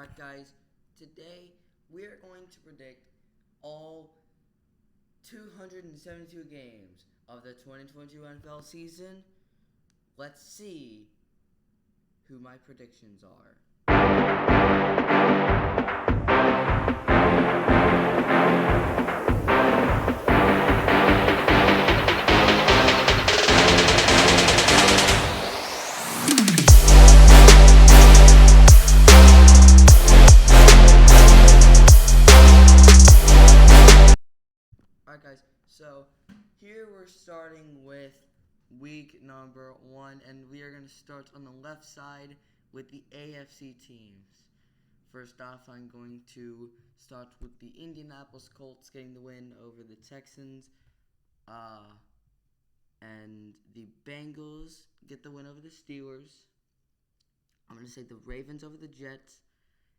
Alright, guys, today we are going to predict all 272 games of the 2022 NFL season. Let's see who my predictions are. Alright, guys, so here we're starting with week number 1, and we are going to start on the left side with the AFC teams. First off, I'm going to start with the Indianapolis Colts getting the win over the Texans, and the Bengals get the win over the Steelers. I'm going to say the Ravens over the Jets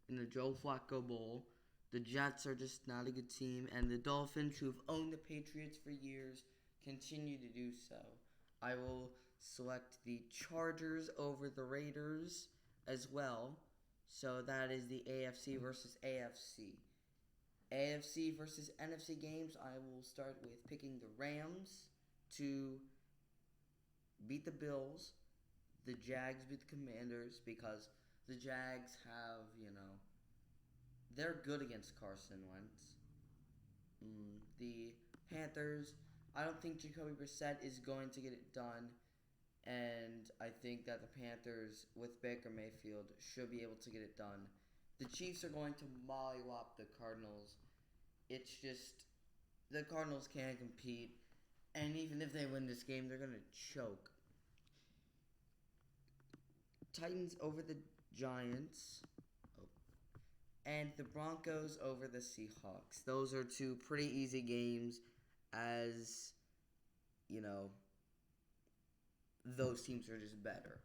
in the Joe Flacco Bowl. The Jets are just not a good team, and the Dolphins, who have owned the Patriots for years, continue to do so. I will select the Chargers over the Raiders as well. So that is the AFC versus AFC. AFC versus NFC games, I will start with picking the Rams to beat the Bills. The Jags beat the Commanders because the Jags have, they're good against Carson Wentz. The Panthers, I don't think Jacoby Brissett is going to get it done. And I think that the Panthers, with Baker Mayfield, should be able to get it done. The Chiefs are going to mollywop the Cardinals. It's just, the Cardinals can't compete. And even if they win this game, they're going to choke. Titans over the Giants. And the Broncos over the Seahawks. Those are two pretty easy games, as, those teams are just better.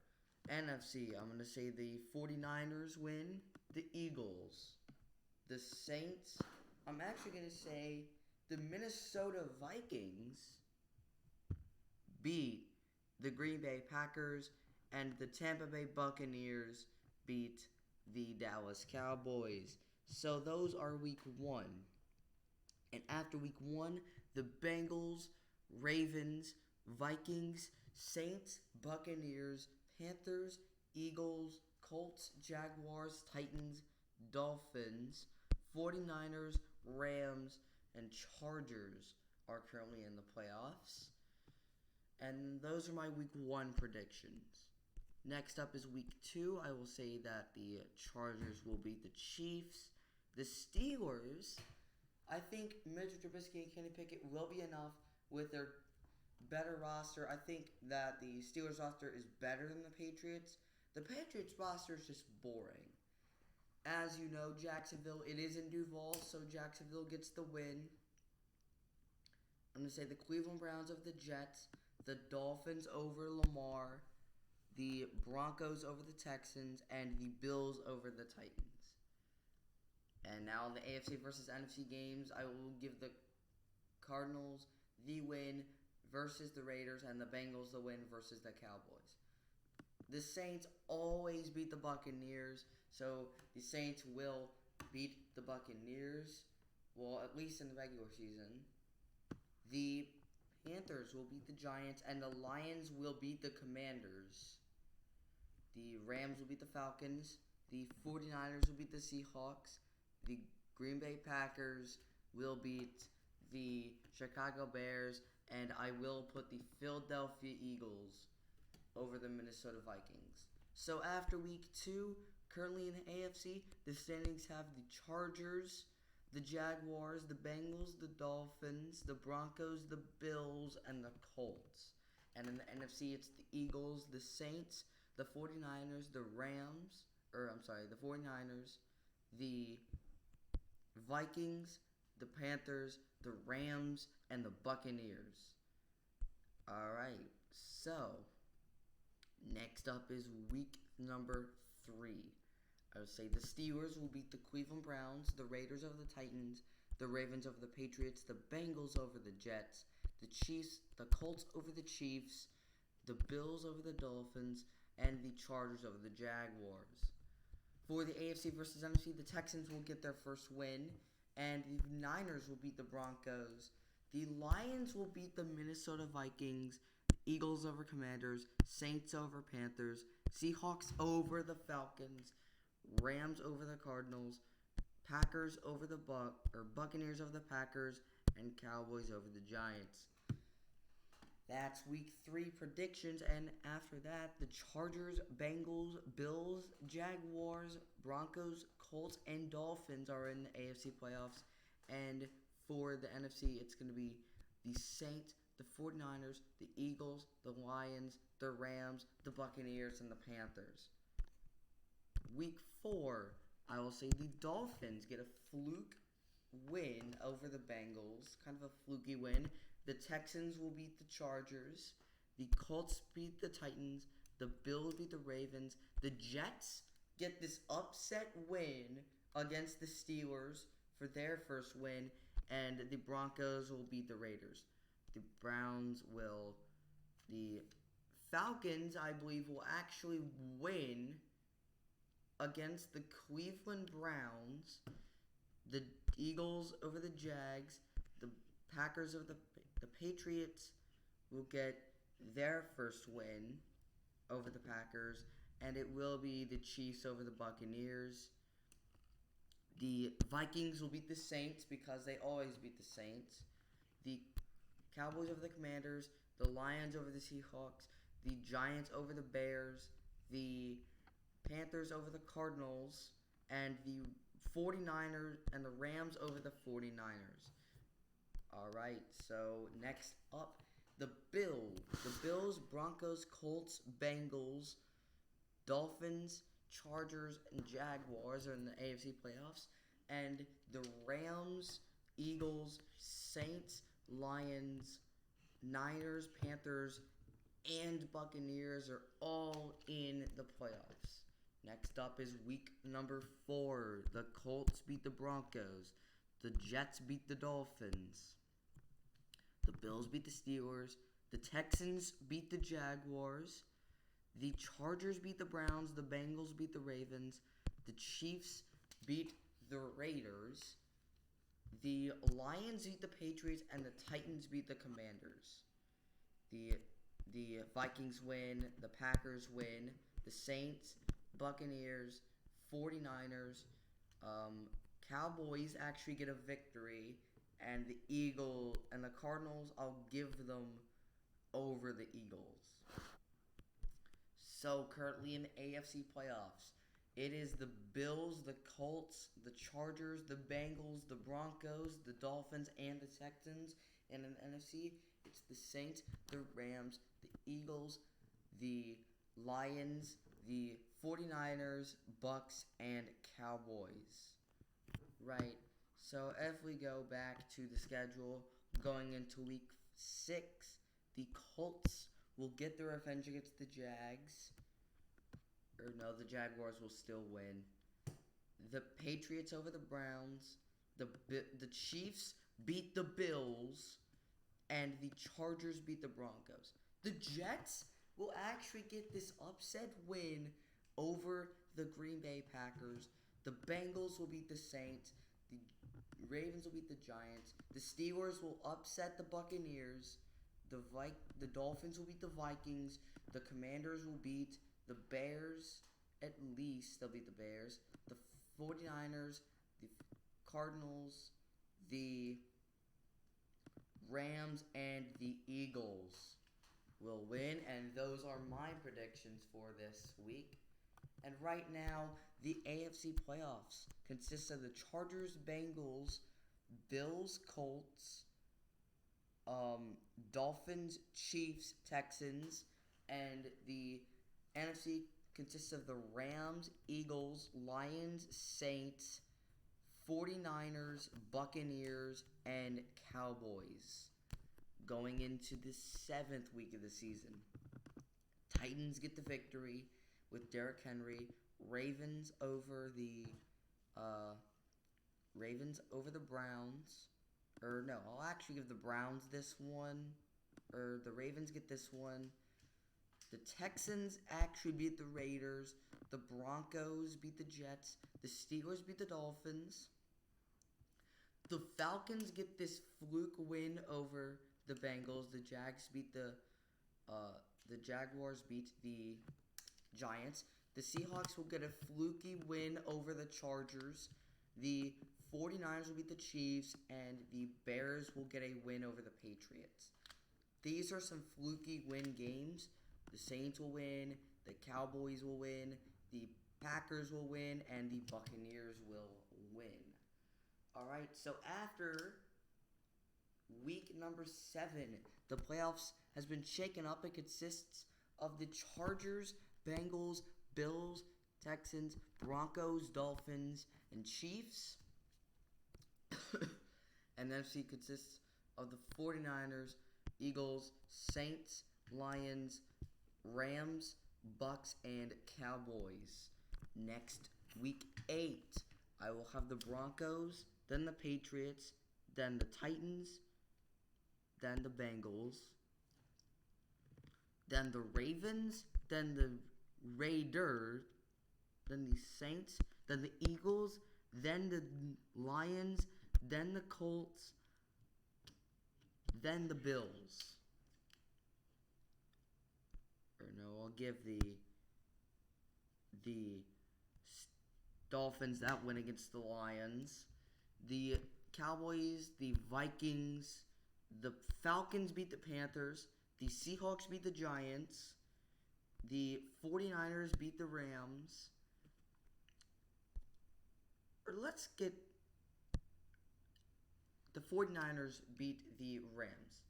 NFC, I'm going to say the 49ers win. The Eagles. The Saints. I'm actually going to say the Minnesota Vikings beat the Green Bay Packers. And the Tampa Bay Buccaneers beat the Dallas Cowboys. So those are week 1. And after week 1, the Bengals, Ravens, Vikings, Saints, Buccaneers, Panthers, Eagles, Colts, Jaguars, Titans, Dolphins, 49ers, Rams, and Chargers are currently in the playoffs. And those are my week 1 predictions. Next up is week 2. I will say that the Chargers will beat the Chiefs. The Steelers, I think Mitchell Trubisky and Kenny Pickett will be enough with their better roster. I think that the Steelers roster is better than the Patriots. The Patriots roster is just boring. As you know, Jacksonville, it is in Duval, so Jacksonville gets the win. I'm going to say the Cleveland Browns over the Jets, the Dolphins over Lamar, the Broncos over the Texans, and the Bills over the Titans. And now in the AFC versus NFC games, I will give the Cardinals the win versus the Raiders, and the Bengals the win versus the Cowboys. The Saints always beat the Buccaneers, so the Saints will beat the Buccaneers, well, at least in the regular season. The Panthers will beat the Giants, and the Lions will beat the Commanders. The Rams will beat the Falcons. The 49ers will beat the Seahawks. The Green Bay Packers will beat the Chicago Bears. And I will put the Philadelphia Eagles over the Minnesota Vikings. So after week 2, currently in the AFC, the standings have the Chargers, the Jaguars, the Bengals, the Dolphins, the Broncos, the Bills, and the Colts. And in the NFC, it's the Eagles, the Saints, the 49ers, the 49ers, the Vikings, the Panthers, the Rams, and the Buccaneers. Alright, so next up is week number 3. I would say the Steelers will beat the Cleveland Browns, the Raiders over the Titans, the Ravens over the Patriots, the Bengals over the Jets, the Colts over the Chiefs, the Bills over the Dolphins, and the Chargers over the Jaguars. For the AFC versus NFC, the Texans will get their first win, and the Niners will beat the Broncos. The Lions will beat the Minnesota Vikings, Eagles over Commanders, Saints over Panthers, Seahawks over the Falcons, Rams over the Cardinals, Packers over the Buccaneers over the Packers, and Cowboys over the Giants. That's week 3 predictions, and after that, the Chargers, Bengals, Bills, Jaguars, Broncos, Colts, and Dolphins are in the AFC playoffs. And for the NFC, it's going to be the Saints, the 49ers, the Eagles, the Lions, the Rams, the Buccaneers, and the Panthers. Week 4, I will say the Dolphins get a fluke win over the Bengals, kind of a fluky win. The Texans will beat the Chargers. The Colts beat the Titans. The Bills beat the Ravens. The Jets get this upset win against the Steelers for their first win. And the Broncos will beat the Raiders. The Falcons, I believe, will actually win against the Cleveland Browns. The Eagles over the Jags. The Packers over the Patriots will get their first win over the Packers, and it will be the Chiefs over the Buccaneers. The Vikings will beat the Saints because they always beat the Saints. The Cowboys over the Commanders, the Lions over the Seahawks, the Giants over the Bears, the Panthers over the Cardinals, and the 49ers and the Rams over the 49ers. Alright, so next up, the Bills. The Bills, Broncos, Colts, Bengals, Dolphins, Chargers, and Jaguars are in the AFC playoffs. And the Rams, Eagles, Saints, Lions, Niners, Panthers, and Buccaneers are all in the playoffs. Next up is week number 4. The Colts beat the Broncos. The Jets beat the Dolphins. The Bills beat the Steelers. The Texans beat the Jaguars. The Chargers beat the Browns. The Bengals beat the Ravens. The Chiefs beat the Raiders. The Lions beat the Patriots. And the Titans beat the Commanders. The Vikings win. The Packers win. The Saints, Buccaneers, 49ers, Cowboys actually get a victory, and the Eagles and the Cardinals, I'll give them over the Eagles. So currently in the AFC playoffs, it is the Bills, the Colts, the Chargers, the Bengals, the Broncos, the Dolphins, and the Texans. And in the NFC, it's the Saints, the Rams, the Eagles, the Lions, the 49ers, Bucks, and Cowboys. Right, so if we go back to the schedule, going into week 6, the Colts will get their revenge against the Jags. Or no, the Jaguars will still win. The Patriots over the Browns. The Chiefs beat the Bills. And the Chargers beat the Broncos. The Jets will actually get this upset win over the Green Bay Packers. The Bengals will beat the Saints. The Ravens will beat the Giants. The Steelers will upset the Buccaneers. The Dolphins will beat the Vikings. The Commanders will beat the Bears. At least they'll beat the Bears. The 49ers, the Cardinals, the Rams, and the Eagles will win. And those are my predictions for this week. And right now, the AFC playoffs consists of the Chargers, Bengals, Bills, Colts, Dolphins, Chiefs, Texans, and the NFC consists of the Rams, Eagles, Lions, Saints, 49ers, Buccaneers, and Cowboys. Going into the 7th week of the season, Titans get the victory with Derrick Henry. Ravens over the Browns. Or no, I'll actually give the Browns this one. Or the Ravens get this one. The Texans actually beat the Raiders. The Broncos beat the Jets. The Steelers beat the Dolphins. The Falcons get this fluke win over the Bengals. The Jaguars beat the Giants. The Seahawks will get a fluky win over the Chargers. The 49ers will beat the Chiefs, and the Bears will get a win over the Patriots. These are some fluky win games. The Saints will win, the Cowboys will win, the Packers will win, and the Buccaneers will win. Alright, so after week number 7, the playoffs has been shaken up. It consists of the Chargers, Bengals, Bills, Texans, Broncos, Dolphins, and Chiefs. And the NFC consists of the 49ers, Eagles, Saints, Lions, Rams, Bucks, and Cowboys. Next, week 8, I will have the Broncos, then the Patriots, then the Titans, then the Bengals, then the Ravens, then the Raiders, then the Saints, then the Eagles, then the Lions, then the Colts, then the Bills. Or no, I'll give the Dolphins that win against the Lions. The Cowboys, the Vikings, the Falcons beat the Panthers. The Seahawks beat the Giants. The 49ers beat the Rams. Or let's get the 49ers beat the Rams.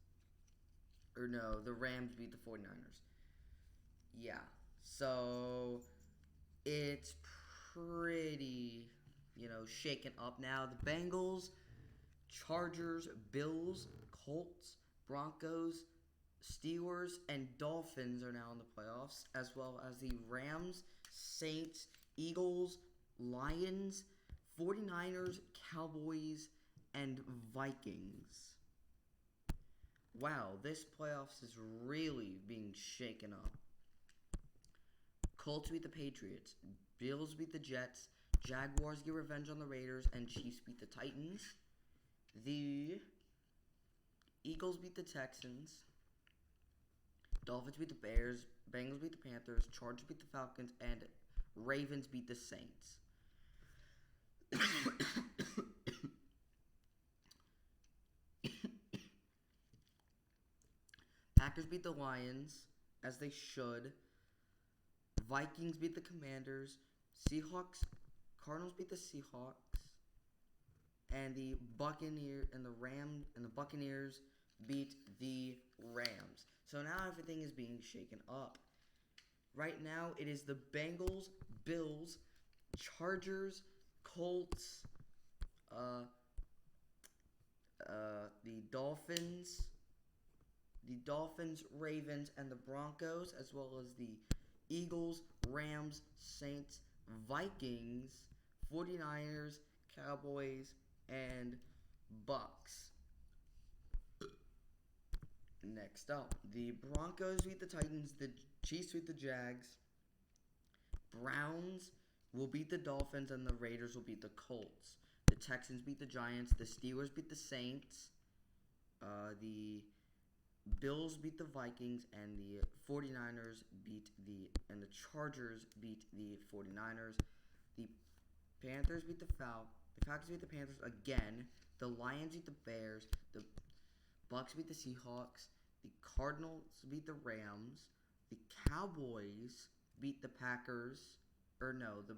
Or no, the Rams beat the 49ers. Yeah, so it's pretty, shaken up now. The Bengals, Chargers, Bills, Colts, Broncos, Steelers, and Dolphins are now in the playoffs, as well as the Rams, Saints, Eagles, Lions, 49ers, Cowboys, and Vikings. Wow, this playoffs is really being shaken up. Colts beat the Patriots, Bills beat the Jets, Jaguars get revenge on the Raiders, and Chiefs beat the Titans. The Eagles beat the Texans, Dolphins beat the Bears, Bengals beat the Panthers, Chargers beat the Falcons, and Ravens beat the Saints. Packers beat the Lions, as they should. Vikings beat the Commanders. Cardinals beat the Seahawks. And the Buccaneers beat the Rams. So now everything is being shaken up. Right now it is the Bengals, Bills, Chargers, Colts, the Dolphins, Ravens, and the Broncos, as well as the Eagles, Rams, Saints, Vikings, 49ers, Cowboys, and Bucks. Next up, the Broncos beat the Titans, the Chiefs beat the Jags, Browns will beat the Dolphins, and the Raiders will beat the Colts. The Texans beat the Giants, the Steelers beat the Saints, the Bills beat the Vikings, and the 49ers and the Chargers beat the 49ers. The Panthers beat the Falcons beat the Panthers again. The Lions beat the Bears. The Bucks beat the Seahawks. The Cardinals beat the Rams. The Cowboys beat the Packers. The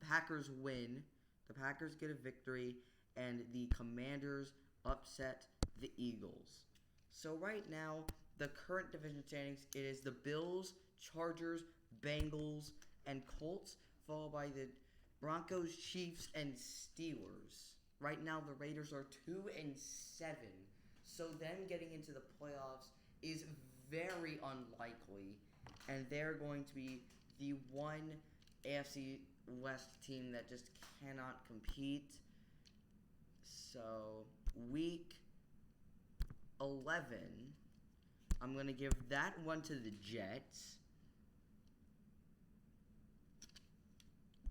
Packers win. The Packers get a victory, and the Commanders upset the Eagles. So right now, the current division standings, it is the Bills, Chargers, Bengals, and Colts, followed by the Broncos, Chiefs, and Steelers. Right now, the Raiders are 2-7. So them getting into the playoffs is very unlikely, and they're going to be the one AFC West team that just cannot compete. So, week 11, I'm going to give that one to the Jets.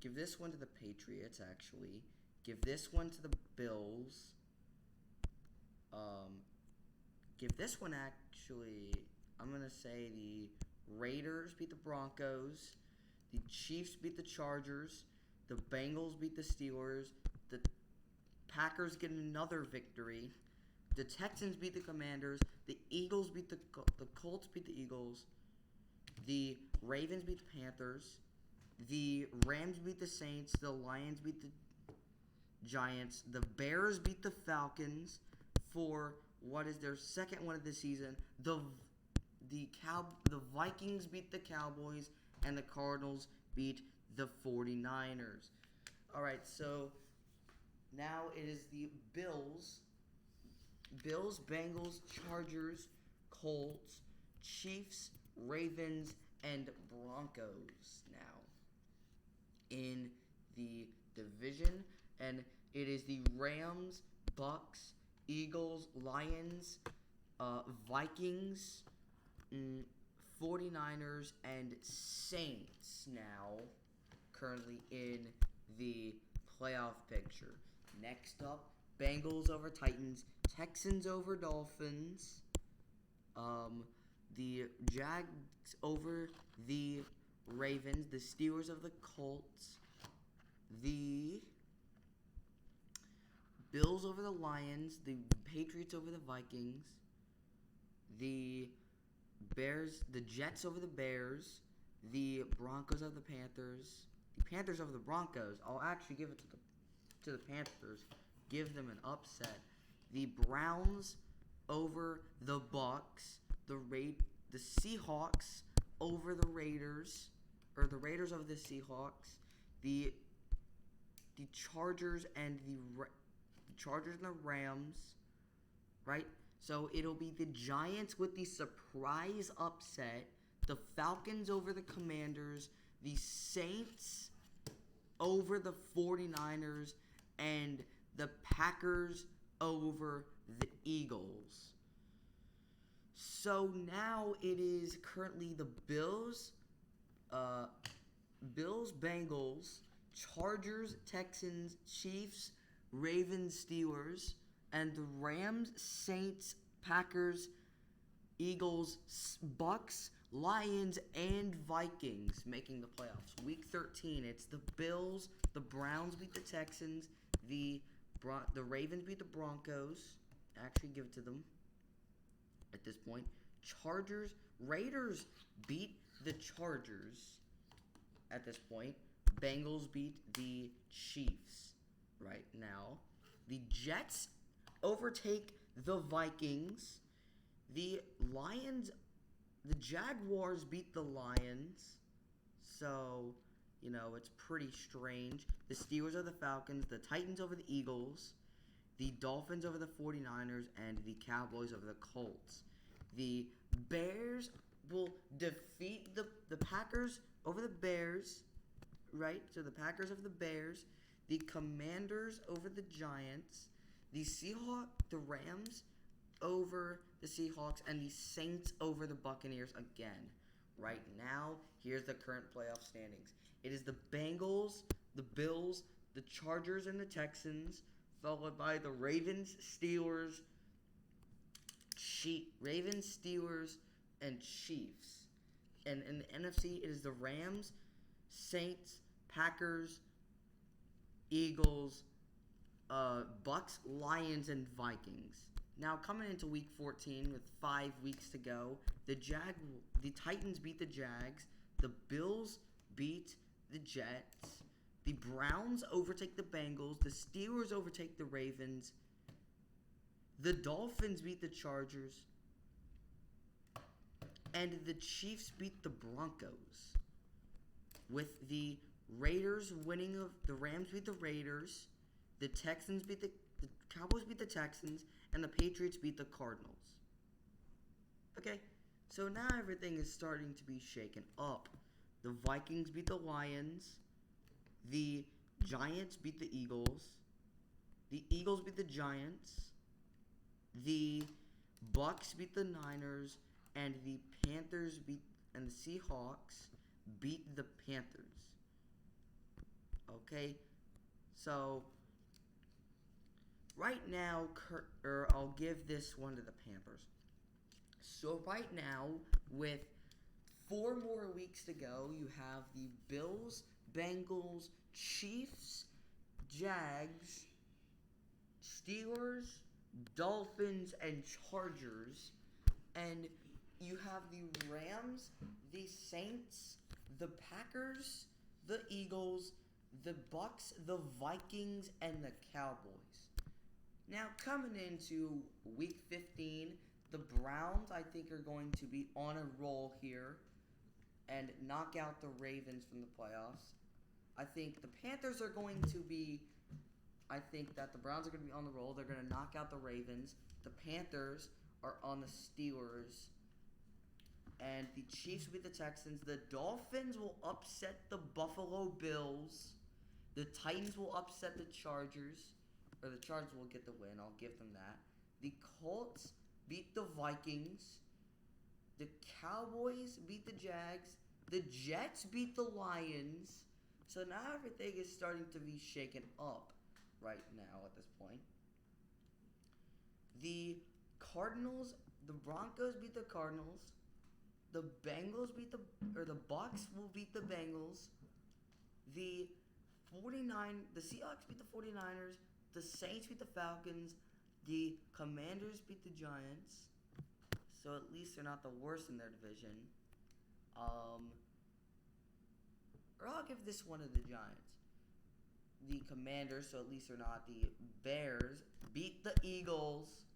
give this one to the Patriots, actually. Give this one to the Bills. Give this one, actually, I'm going to say the Raiders beat the Broncos. The Chiefs beat the Chargers. The Bengals beat the Steelers. The Packers get another victory. The Texans beat the Commanders. The Eagles beat the Colts beat the Eagles. The Ravens beat the Panthers. The Rams beat the Saints. The Lions beat the Giants. The Bears beat the Falcons for what is their second one of the season. The Vikings beat the Cowboys, and the Cardinals beat the 49ers. All right, so now it is the Bills, Bengals, Chargers, Colts, Chiefs, Ravens, and Broncos now in the division, and it is the Rams, Bucks, Eagles, Lions, Vikings, 49ers, and Saints now currently in the playoff picture. Next up, Bengals over Titans, Texans over Dolphins, the Jags over the Ravens, the Steelers over the Colts, the Bills over the Lions, the Patriots over the Vikings, the Jets over the Bears, the Broncos over the Panthers, the Panthers over the Broncos. I'll actually give it to the Panthers. Give them an upset. The Browns over the Bucks, the Seahawks over the Raiders, or the Raiders over the Seahawks, the Chargers and the Rams, right? So it'll be the Giants with the surprise upset, the Falcons over the Commanders, the Saints over the 49ers, and the Packers over the Eagles. So now it is currently the Bills, Bengals, Chargers, Texans, Chiefs, Ravens, Steelers, and the Rams, Saints, Packers, Eagles, Bucks, Lions, and Vikings making the playoffs. Week 13, it's the Bills, the Browns beat the Texans, the Ravens beat the Broncos. Actually, give it to them at this point. Raiders beat the Chargers at this point. Bengals beat the Chiefs right now. The Jets overtake the Vikings. The Jaguars beat the Lions. So, it's pretty strange. The Steelers over the Falcons, the Titans over the Eagles, the Dolphins over the 49ers, and the Cowboys over the Colts. The Bears will defeat the Packers over the Bears, right? So the Packers over the Bears, the Commanders over the Giants, the Rams over the Seahawks, and the Saints over the Buccaneers again. Right now, here's the current playoff standings. It is the Bengals, the Bills, the Chargers, and the Texans, followed by the Ravens, Steelers, and Chiefs. And in the NFC, it is the Rams, Saints, Packers, Eagles, Bucks, Lions, and Vikings. Now, coming into Week 14 with 5 weeks to go, the Titans beat the Jags, the Bills beat the Jets, the Browns overtake the Bengals, the Steelers overtake the Ravens, the Dolphins beat the Chargers, and the Chiefs beat the Broncos. With the Rams beat the Raiders, the Cowboys beat the Texans, and the Patriots beat the Cardinals. Okay, so now everything is starting to be shaken up. The Vikings beat the Lions, the Giants beat the Eagles beat the Giants, the Bucks beat the Niners, and the Panthers and the Seahawks beat the Panthers. Okay, so right now, I'll give this one to the Panthers. So right now, with 4 more weeks to go, you have the Bills, Bengals, Chiefs, Jags, Steelers, Dolphins, and Chargers. And you have the Rams, the Saints, the Packers, the Eagles, the Bucks, the Vikings, and the Cowboys. Now, coming into Week 15, the Browns, I think, are going to be on a roll here and knock out the Ravens from the playoffs. I think the Panthers are going to be... I think that the Browns are going to be on the roll. They're going to knock out the Ravens. The Panthers are on the Steelers. And the Chiefs will beat the Texans. The Dolphins will upset the Buffalo Bills. The Titans will upset the Chargers. Or the Chargers will get the win. I'll give them that. The Colts beat the Vikings. The Cowboys beat the Jags. The Jets beat the Lions. So now everything is starting to be shaken up right now at this point. The Broncos beat the Cardinals. The Bucks will beat the Bengals. The Seahawks beat the 49ers. The Saints beat the Falcons. The Commanders beat the Giants. So at least they're not the worst in their division. Or I'll give this one to the Giants. The Commanders, so at least they're not. The Bears beat the Eagles.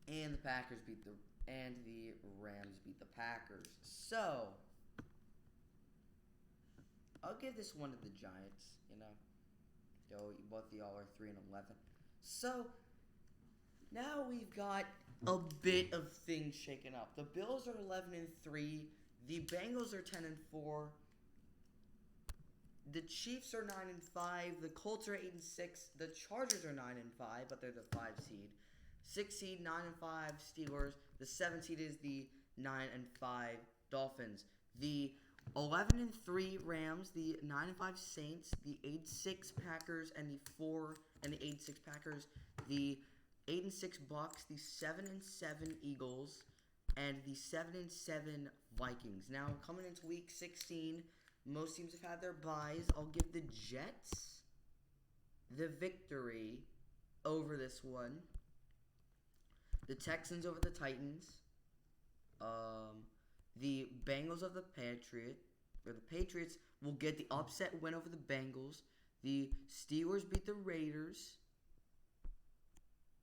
And the Rams beat the Packers. So I'll give this one to the Giants, Though both of y'all are 3-11. So now we've got a bit of things shaken up. The Bills are 11-3. The Bengals are 10-4. The Chiefs are 9-5. The Colts are 8-6. The Chargers are 9-5, but they're the 5 seed. 6 seed 9-5 Steelers. The 7 seed is the 9-5 Dolphins. The 11-3 Rams. The 9-5 Saints. The 8-6 Packers and the 8-6 Packers. The 8-6 Bucks. The 7-7 Eagles. And the 7-7 Vikings. Now, coming into Week 16, most teams have had their byes. I'll give the Jets the victory over this one. The Texans over the Titans. The Bengals of the Patriots. Or the Patriots will get the upset win over the Bengals. The Steelers beat the Raiders.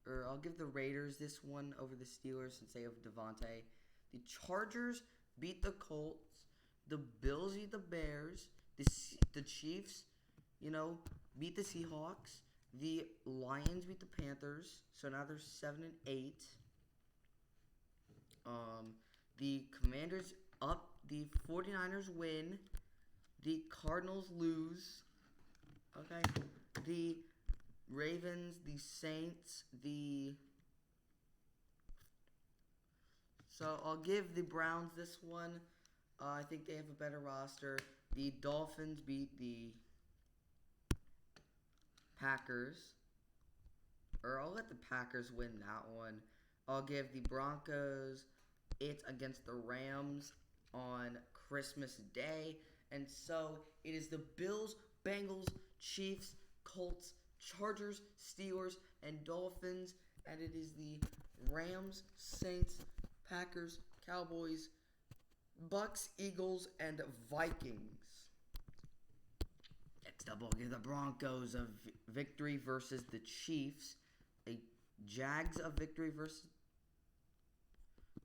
Or I'll give the Raiders this one over the Steelers since they have Devontae. The Chargers beat the Colts. The Bills beat the Bears. The Chiefs, beat the Seahawks. The Lions beat the Panthers. So now they're 7-8. The Commanders up. The 49ers win. The Cardinals lose. Okay. The Ravens, the Saints, So I'll give the Browns this one. I think they have a better roster. The Dolphins beat the Packers. Or I'll let the Packers win that one. I'll give the Broncos it against the Rams on Christmas Day. And so it is the Bills, Bengals, Chiefs, Colts, Chargers, Steelers, and Dolphins. And it is the Rams, Saints, Packers, Cowboys, Bucks, Eagles, and Vikings. Next up, I'll give the Broncos a victory versus the Chiefs. The Jags a victory versus...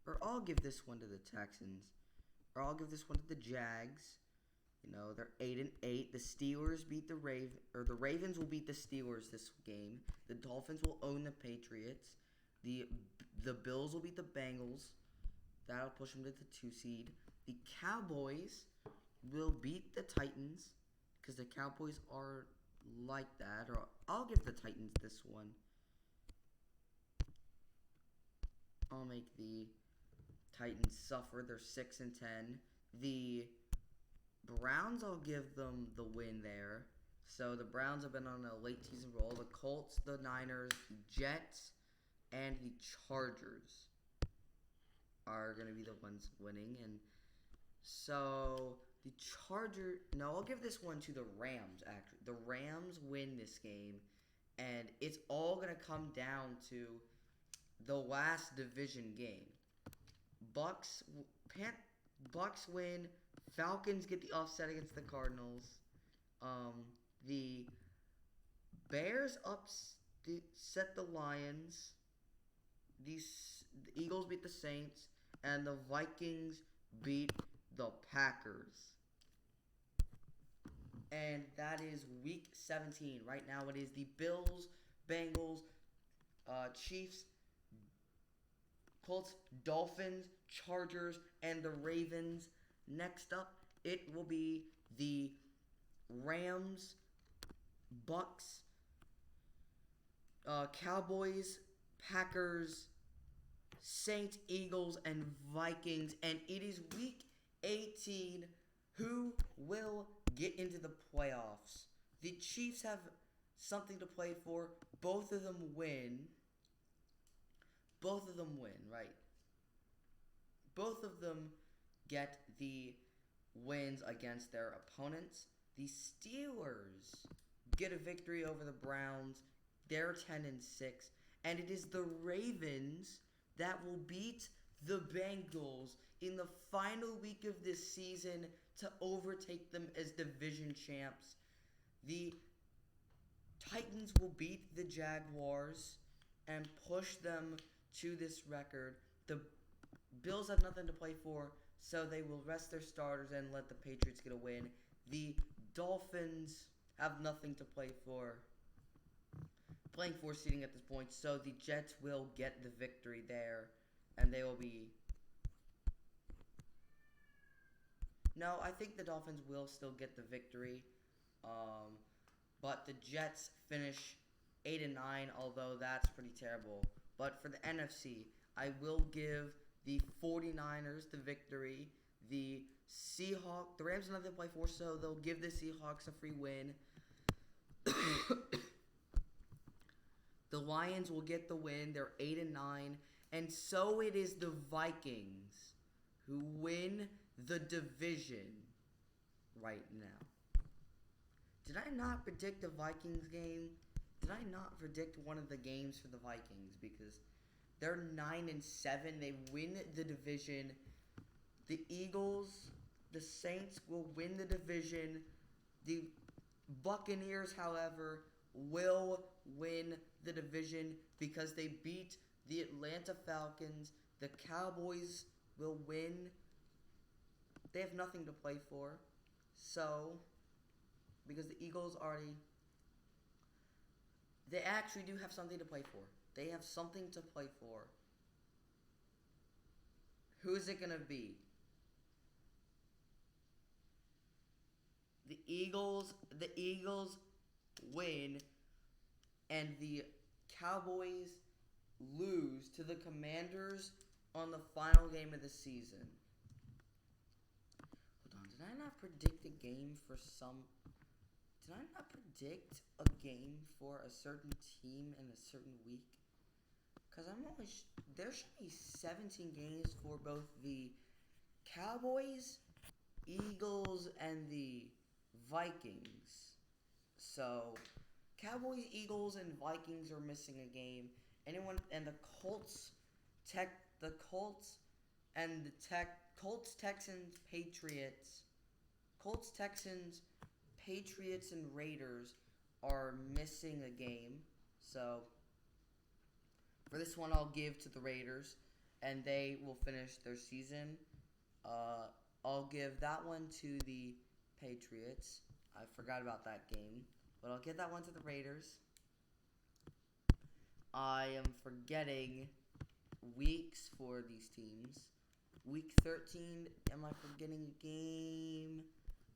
Or I'll give this one to the Texans. Or I'll give this one to the Jags. They're 8-8. The Steelers beat the the Ravens will beat the Steelers this game. The Dolphins will own the Patriots. The Bills will beat the Bengals. That'll push them to the 2 seed. The Cowboys will beat the Titans because the Cowboys are like that. Or I'll give the Titans this one. I'll make the Titans suffer. They're 6-10. The Browns, I'll give them the win there. So the Browns have been on a late season roll. The Colts, the Niners, the Jets, and the Chargers are going to be the ones winning. And so the I'll give this one to the Rams, actually. The Rams win this game, and it's all going to come down to the last division game. Bucks win. Falcons get the offset against the Cardinals. The Bears upset the Lions. The Eagles beat the Saints, and the Vikings beat the Packers. And that is Week 17. Right now it is the Bills, Bengals, Chiefs, Colts, Dolphins, Chargers, and the Ravens. Next up, it will be the Rams, Bucks, Cowboys, Packers, Saints, Eagles, and Vikings. And it is Week 18. Who will get into the playoffs? The Chiefs have something to play for. Both of them win. Right? Both of them get the wins against their opponents. The Steelers get a victory over the Browns. They're 10-6. And it is the Ravens that will beat the Bengals in the final week of this season to overtake them as division champs. The Titans will beat the Jaguars and push them to this record. The Bills have nothing to play for, so they will rest their starters and let the Patriots get a win. The Dolphins have nothing to play for, playing for seeding at this point, so the Jets will get the victory there, and they will be... No, I think the Dolphins will still get the victory, but the Jets finish 8-9, although that's pretty terrible. But for the NFC, I will give the 49ers the victory. The Rams have nothing to play for, so they'll give the Seahawks a free win. The Lions will get the win. They're 8-9. And so it is the Vikings who win the division right now. Did I not predict the Vikings game? Did I not predict one of the games for the Vikings? Because they're 9-7. They win the division. The Eagles, the Saints will win the division. The Buccaneers, however, will win the division because they beat the Atlanta Falcons. The Cowboys will win. They have nothing to play for. So, because the Eagles they actually do have something to play for. They have something to play for. Who is it going to be? The Eagles win, and the Cowboys lose to the Commanders on the final game of the season. Hold on, did I not predict a game for Did I not predict a game for a certain team in a certain week? Because there should be 17 games for both the Cowboys, Eagles, and the Vikings. So, Cowboys, Eagles, and Vikings are missing a game. The Colts, Texans, Patriots, and Raiders are missing a game. So, for this one, I'll give to the Raiders, and they will finish their season. I'll give that one to the Patriots. I forgot about that game, but I'll give that one to the Raiders. I am forgetting weeks for these teams. Week 13, am I forgetting a game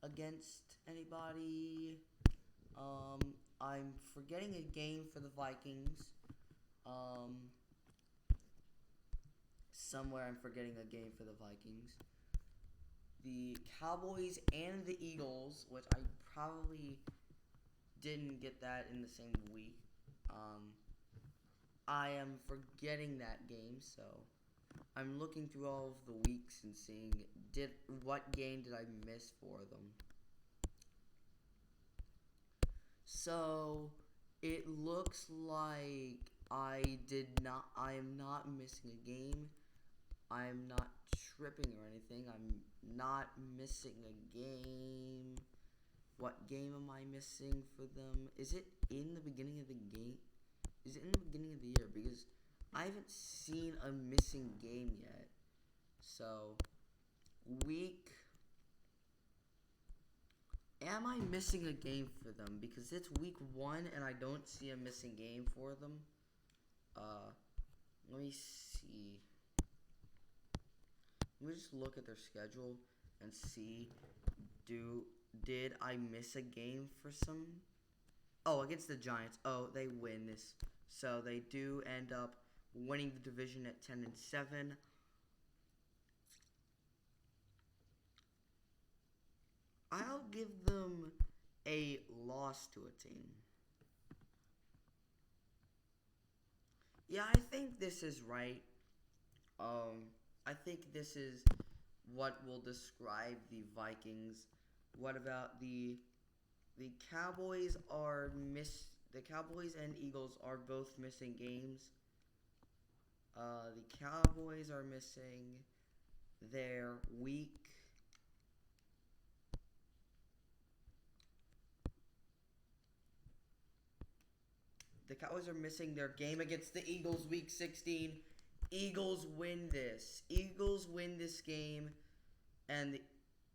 against anybody? I'm forgetting a game for the Vikings. Somewhere I'm forgetting a game for the Vikings. the Cowboys and the Eagles, which I probably didn't get that in the same week. I am forgetting that game, so I'm looking through all of the weeks and seeing what game did I miss for them. So it looks like I am not missing a game. I'm not tripping or anything. I'm not missing a game. What game am I missing for them? Is it in the beginning of the game? Is it in the beginning of the year? Because I haven't seen a missing game yet. So, am I missing a game for them? Because it's week 1 and I don't see a missing game for them. Let me see. Let me just look at their schedule and see. Did I miss a game for some? Oh, against the Giants. Oh, they win this. So they do end up winning the division at 10-7. I'll give them a loss to a team. Yeah, I think this is right. I think this is what will describe the Vikings. What about the Cowboys the Cowboys and Eagles are both missing games. The Cowboys are missing their week. The Cowboys are missing their game against the Eagles week 16. Eagles win this. Eagles win this game. And the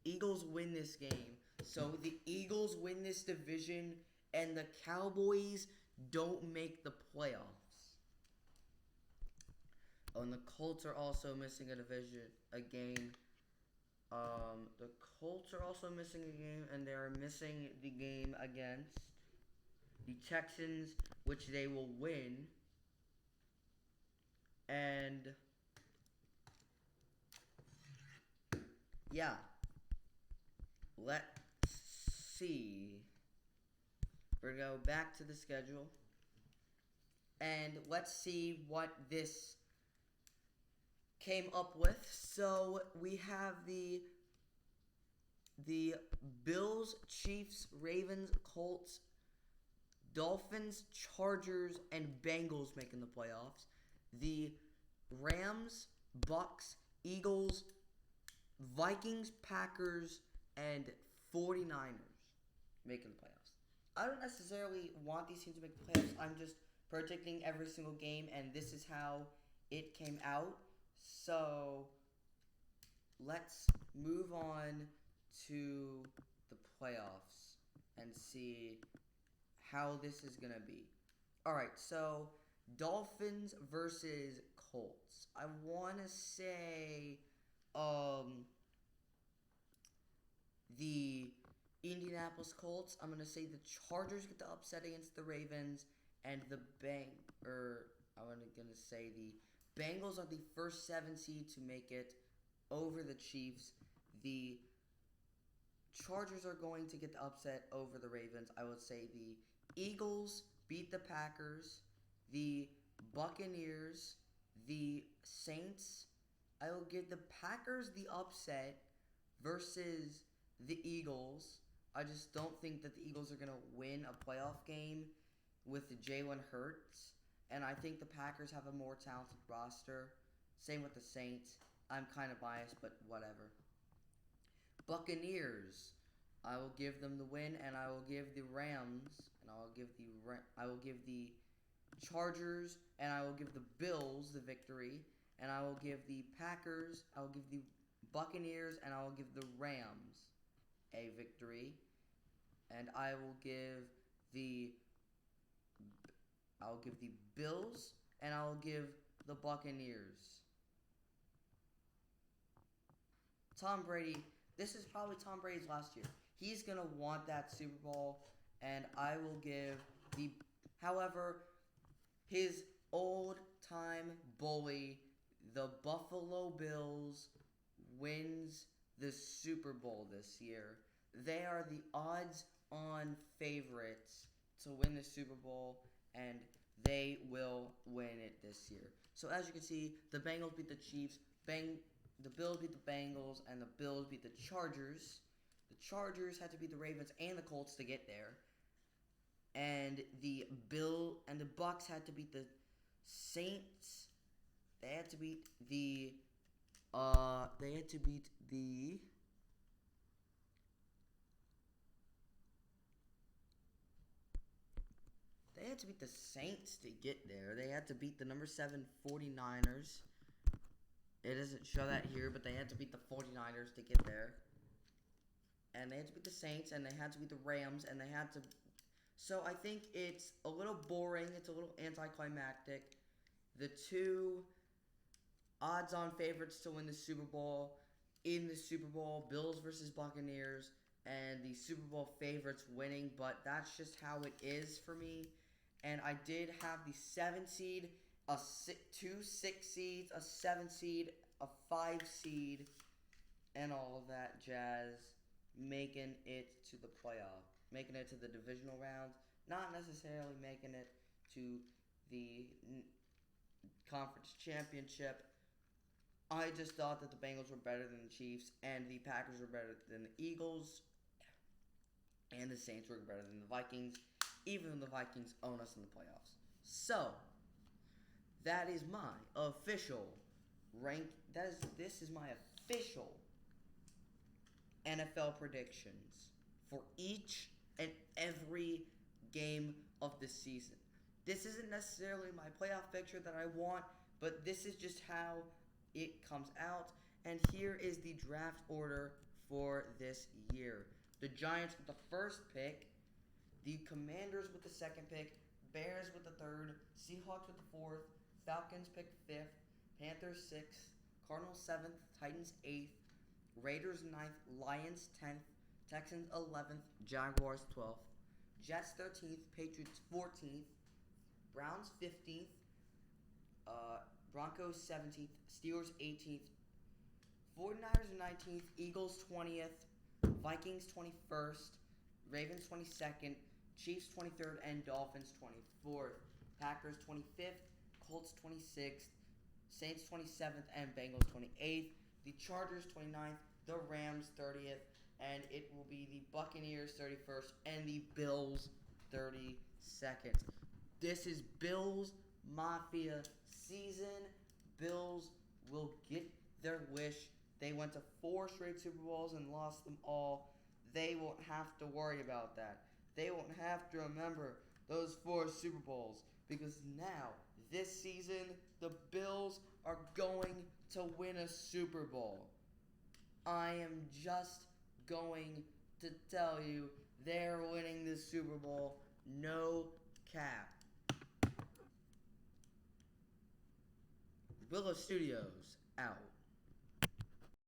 Eagles win this game. So the Eagles win this division and the Cowboys don't make the playoffs. Oh, and the Colts are also missing a game. The Colts are also missing a game, and they are missing the game against the Texans, which they will win. And yeah, let's see. We're going to go back to the schedule. And let's see what this came up with. So we have the Bills, Chiefs, Ravens, Colts, Dolphins, Chargers, and Bengals making the playoffs. The Rams, Bucks, Eagles, Vikings, Packers, and 49ers making the playoffs. I don't necessarily want these teams to make the playoffs. I'm just predicting every single game, and this is how it came out. So let's move on to the playoffs and see how this is going to be. All right, so Dolphins versus Colts. I want to say the Indianapolis Colts. I'm going to say the Chargers get the upset against the Ravens, and I'm going to say the Bengals are the first 7 seed to make it over the Chiefs. The Chargers are going to get the upset over the Ravens. I would say the Eagles beat the Packers. The Buccaneers, the Saints. I will give the Packers the upset versus the Eagles. I just don't think that the Eagles are going to win a playoff game with Jalen Hurts. And I think the Packers have a more talented roster. Same with the Saints. I'm kind of biased, but whatever. Buccaneers. I will give them the win, and I will give the Rams, and I will give the Chargers, and I will give the Bills the victory, and I will give the Packers, I will give the Buccaneers, and I will give the Rams a victory, and I will give the Bills, and I will give the Buccaneers. Tom Brady, this is probably Tom Brady's last year. He's going to want that Super Bowl, and I will give however, his old-time bully, the Buffalo Bills, wins the Super Bowl this year. They are the odds-on favorites to win the Super Bowl, and they will win it this year. So as you can see, the Bengals beat the Chiefs, the Bills beat the Bengals, and the Bills beat the Chargers. The Chargers had to beat the Ravens and the Colts to get there. And the Bucks had to beat the Saints. They had to beat the they had to beat the They had to beat the Saints to get there. They had to beat the number 7 49ers. It doesn't show that here, but they had to beat the 49ers to get there. And they had to beat the Saints, and they had to beat the Rams, and they had to... So I think it's a little boring. It's a little anticlimactic. The two odds-on favorites to win the Super Bowl in the Super Bowl, Bills versus Buccaneers, and the Super Bowl favorites winning, but that's just how it is for me. And I did have the 7 seed, two 6 seeds, a 7 seed, a 5 seed, and all of that jazz, making it to the playoff, making it to the divisional rounds, not necessarily making it to the conference championship. I just thought that the Bengals were better than the Chiefs, and the Packers were better than the Eagles, and the Saints were better than the Vikings, even though the Vikings own us in the playoffs. So, that is my official rank. This is my official NFL predictions for each and every game of the season. This isn't necessarily my playoff picture that I want, but this is just how it comes out. And here is the draft order for this year. The Giants with the first pick, the Commanders with the second pick, Bears with the third, Seahawks with the fourth, Falcons pick fifth, Panthers sixth, Cardinals seventh, Titans eighth, Raiders ninth, Lions 10th, Texans 11th, Jaguars 12th, Jets 13th, Patriots 14th, Browns 15th, Broncos 17th, Steelers 18th, 49ers 19th, Eagles 20th, Vikings 21st, Ravens 22nd, Chiefs 23rd, and Dolphins 24th. Packers 25th, Colts 26th, Saints 27th, and Bengals 28th. The Chargers 29th, the Rams 30th, and it will be the Buccaneers 31st, and the Bills 32nd. This is Bills Mafia season. Bills will get their wish. They went to 4 straight Super Bowls and lost them all. They won't have to worry about that. They won't have to remember those 4 Super Bowls, because now, this season, the Bills are going to win a Super Bowl. I am just going to tell you they're winning this Super Bowl. No cap. Willow Studios out.